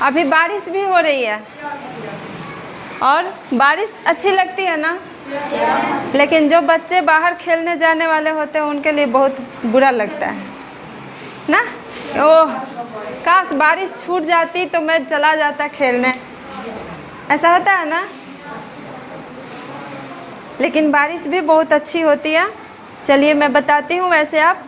अभी बारिश भी हो रही है और बारिश अच्छी लगती है ना, लेकिन जो बच्चे बाहर खेलने जाने वाले होते हैं उनके लिए बहुत बुरा लगता है ना। ओह, काश बारिश छूट जाती तो मैं चला जाता खेलने, ऐसा होता है ना। लेकिन बारिश भी बहुत अच्छी होती है। चलिए मैं बताती हूँ। वैसे आप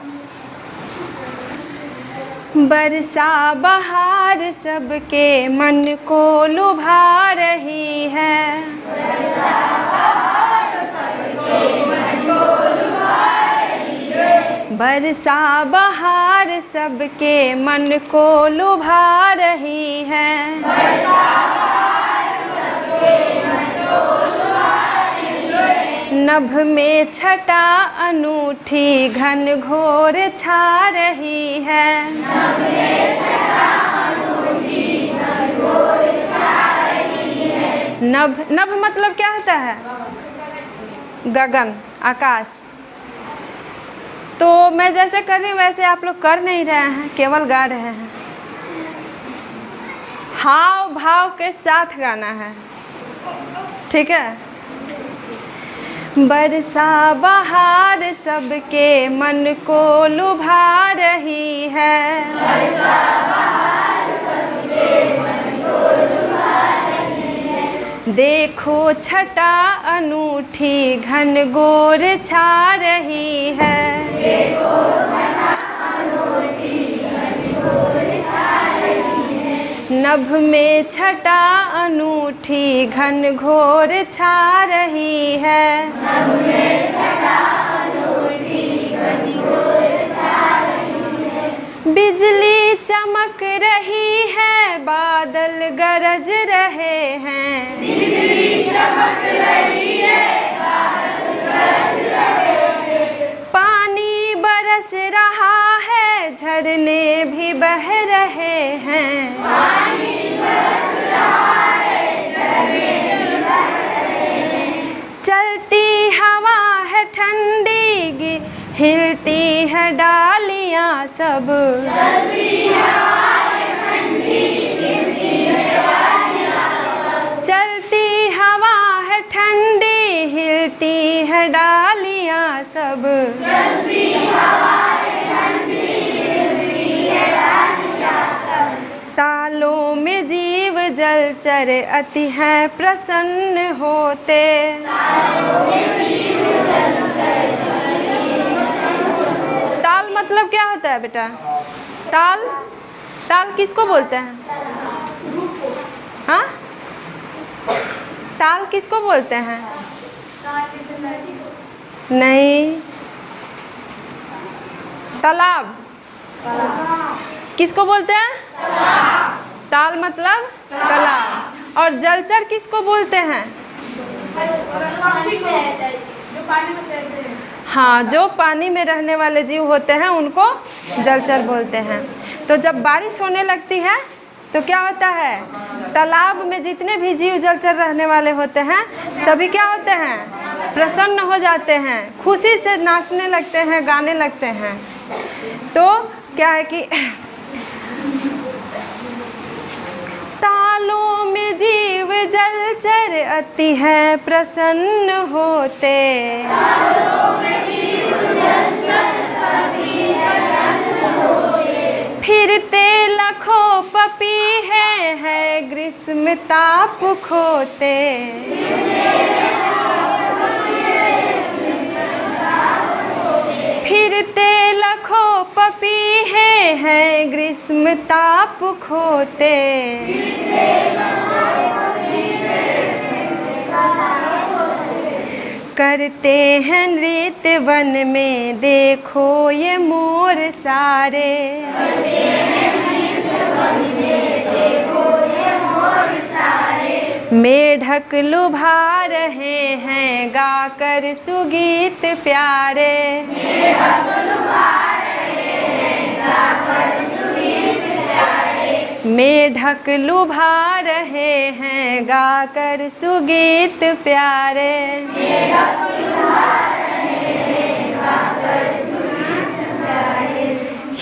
बरसा बहार सबके मन को लुभा रही है, बरसा बहार सबके मन को लुभा रही है, बरसा बहार सबके मन को लुभा रही है, बरसा बहार सबके मन को लुभा रही है, नभ में छटा अनूठी घन घोर छा रही है, नभ में छटा अनूठी घन घोर छा रही है। नभ, नभ मतलब क्या होता है? गगन, आकाश। तो मैं जैसे कर रही हूँ वैसे आप लोग कर नहीं रहे हैं, केवल गा रहे हैं। हाव भाव के साथ गाना है, ठीक है। बरसा बहार सबके मन को लुभा रही है, बरसा बहार सबके मन को लुभा रही है, देखो छटा अनूठी घन घोर छा रही है, देखो छटा अनूठी घन घोर छा रही है, नभ में छटा अनूठी घन घोर छा रही है, नभ में छटा अनूठी घन घोर छा रही है, बिजली चमक रही है, बादल गरज रहे हैं, बिजली चमक रही है, बादल गरज रहे हैं, पानी बरस रहा है, झरने भी बह रहे हैं, पानी बरस रहा है, झरने भी बह रहे हैं, चलती हवा है ठंडी, हिलती है डालियाँ सब, चलती हवा है ठंडी, हिलती है डालियाँ सब, चलती हवा है ठंडी, हिलती है डालियाँ सब, चलती हवा है ठंडी, हिलती है डालियाँ सब, तालों में जीव जलचर अति हैं प्रसन्न होते, तालों में जीव जलचर ताल मतलब क्या होता है बेटा? ताल, ताल किसको बोलते हैं? हाँ, ताल किसको बोलते हैं? नहीं, तालाब किसको बोलते हैं? ताल मतलब तालाब। और जलचर किसको बोलते हैं? हाँ, जो पानी में रहने वाले जीव होते हैं उनको जलचर बोलते हैं। तो जब बारिश होने लगती है तो क्या होता है? तालाब में जितने भी जीव जलचर रहने वाले होते हैं सभी क्या होते हैं? प्रसन्न हो जाते हैं, खुशी से नाचने लगते हैं, गाने लगते हैं। तो क्या है कि तालों में जीव जलचर अति हैं प्रसन्न होते, तालों में जीव जलचर अति हैं प्रसन्न होते, फिरते लखों पपीहे हैं ग्रीष्म ताप खोते, फिरते लखों पपीहे हैं ग्रीष्म ताप खोते, करते हैं नृत्य वन में देखो ये मोर सारे, करते हैं नृत्य वन में देखो ये मोर सारे, मेढक लुभा रहे हैं गाकर सुगीत प्यारे, मेढक लुभा रहे हैं गाकर सुगीत प्यारे, मेढक लुभा रहे हैं गाकर सुगीत प्यारे, मेढक लुभा रहे हैं गाकर सुगीत प्यारे,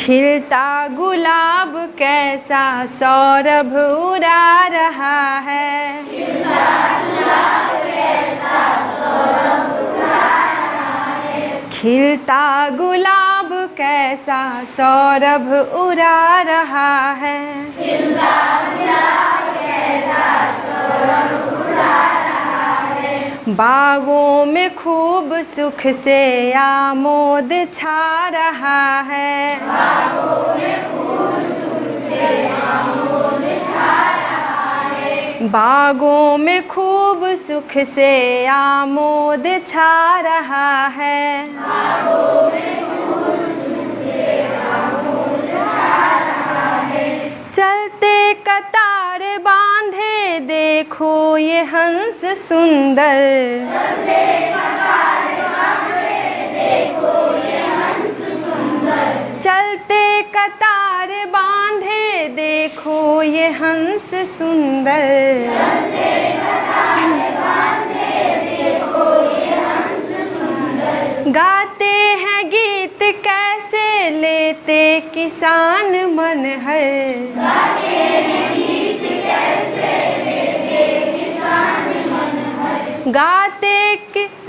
खिलता गुलाब कैसा सौरभ उड़ा रहा है। खिलता गुलाब कैसा सौरभ उड़ा रहा है। खिलता गुलाब कैसा सौरभ उड़ा रहा है। खिलता गुलाब कैसा सौरभ उड़ा रहा है। बागों में खूब सुख से आमोद छा रहा है। बागों में खूब सुख से आमोद छा रहा है। बागों में खूब सुख से आमोद छा रहा है। बागों में खूब सुख से आमोद छा रहा है। चलते कतार बांधे देखो ये हंस सुंदर। चलते कतार बांधे देखो ये हंस सुंदर। चलते कतार बांधे देखो ये हंस सुंदर। चलते कतार बांधे देखो ये हंस सुंदर। गाते हैं गीत कैसे लेते किसान मन हर। गाते हैं गीत कैसे लेते किसान मन हर।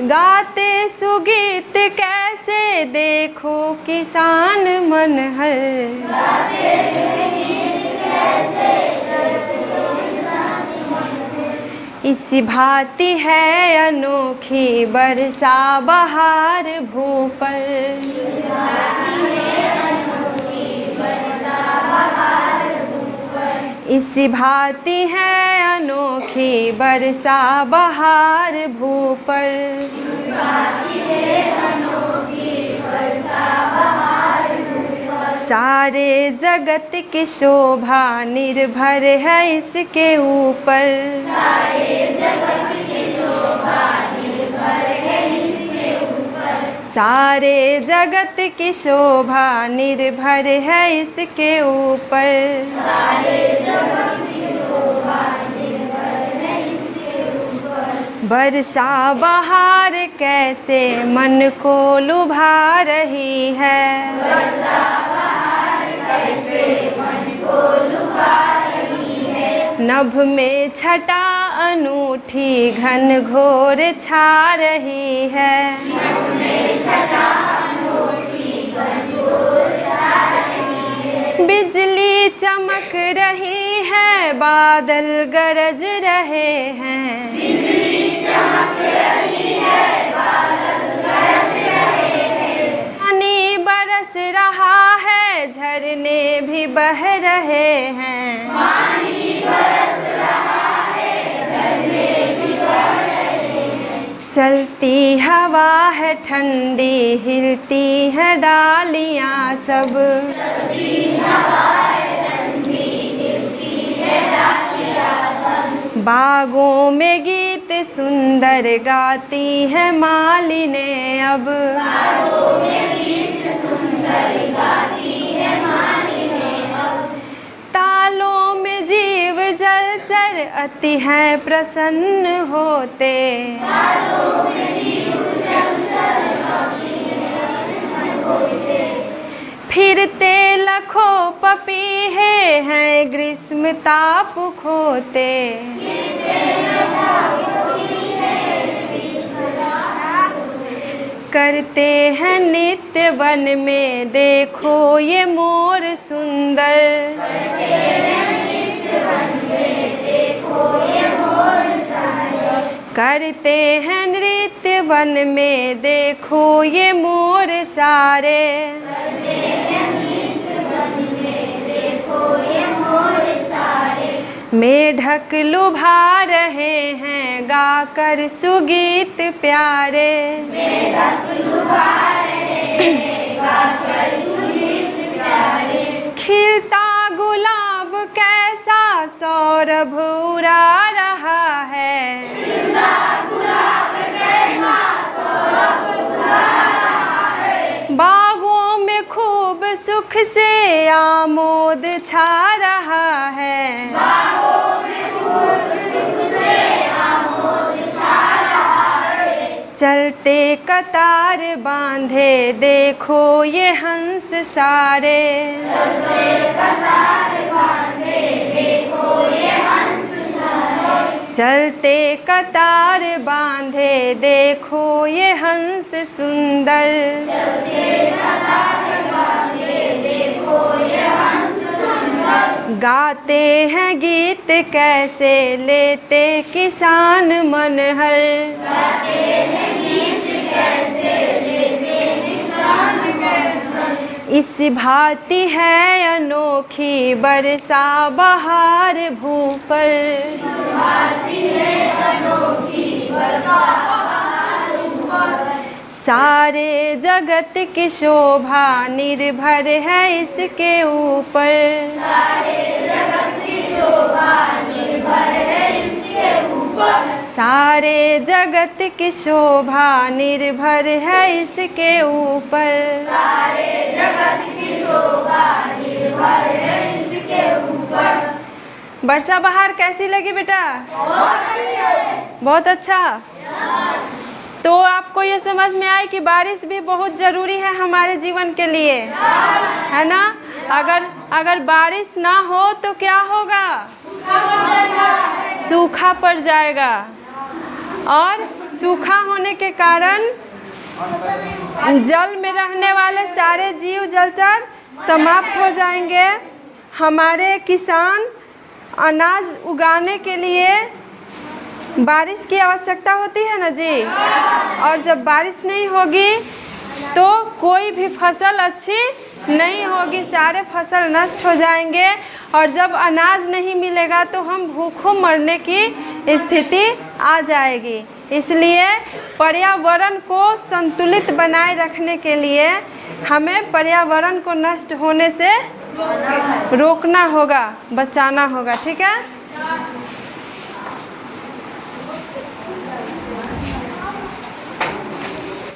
गाते सुगीत कैसे देखो किसान मन हर। गाते हैं गीत कैसे देखो किसान मन हर। इसी भांति है अनोखी बरसा बहार भू पर। इसी भांति है अनोखी बरसा बहार भू पर। सारे जगत की शोभा निर्भर है इसके ऊपर। सारे जगत की शोभा निर्भर है इसके ऊपर। सारे जगत की शोभा निर्भर है इसके ऊपर। सारे जगत की शोभा निर्भर है इसके ऊपर। बरसा बहार कैसे मन को लुभा रही है। बरसा बहार कैसे मन को लुभा रही है। नभ में छटा अनूठी घन घोर छा रही है। नभ में छटा अनूठी घन घोर छा रही है। बिजली चमक रही है बादल गरज रहे हैं। बिजली चमक रही है बादल गरज रहे हैं। पानी बरस रहा है झरने भी बह रहे हैं। पानी बरस रहा है झरने भी बह रहे हैं। चलती हवा है ठंडी हिलती है डालियाँ सब। चलती हवा है ठंडी हिलती है डालियाँ सब। बागों में गीत सुंदर गाती है मालिनें अब। बागों में गीत सुंदर गाती है मालिनें अब। तालों में जीव जलचर अति है प्रसन्न होते। तालों में जीव जलचर अति है प्रसन्न होते। फिरते लखों पपीहे हैं ग्रीष्म ताप खोते। करते हैं नित्य वन में देखो ये मोर सुंदर। करते हैं नृत्य वन में देखो ये मोर सारे। मेढक लुभा रहे हैं गाकर सुगीत प्यारे। मेढक लुभा रहे हैं गाकर सुगीत प्यारे। खिलता गुलाब कैसा सौरभ उड़ा रहा है। खिलता गुलाब कैसा सौरभ उड़ा रहा है। बागों में खूब सुख से आमोद छा रहा है। बागों में खूब सुख से आमोद छा रहा है। चलते कतार बांधे देखो ये हंस सारे, चलते कतार बांधे देखो ये हंस सुंदर, गाते हैं गीत कैसे लेते किसान मन हर, इस भांति है अनोखी बरसा बहार भू पर, सारे जगत की शोभा निर्भर है इसके ऊपर, सारे जगत की शोभा निर्भर है इसके ऊपर, वर्षा बहार कैसी लगी बेटा? बहुत अच्छा। तो आपको ये समझ में आए कि बारिश भी बहुत ज़रूरी है हमारे जीवन के लिए, है ना? अगर बारिश ना हो तो क्या होगा? सूखा पड़ जाएगा, और सूखा होने के कारण जल में रहने वाले सारे जीव जलचर समाप्त हो जाएंगे। हमारे किसान अनाज उगाने के लिए बारिश की आवश्यकता होती है ना जी, और जब बारिश नहीं होगी तो कोई भी फसल अच्छी नहीं होगी, सारे फसल नष्ट हो जाएंगे, और जब अनाज नहीं मिलेगा तो हम भूखों मरने की स्थिति आ जाएगी। इसलिए पर्यावरण को संतुलित बनाए रखने के लिए हमें पर्यावरण को नष्ट होने से रोकना होगा, बचाना होगा। ठीक है।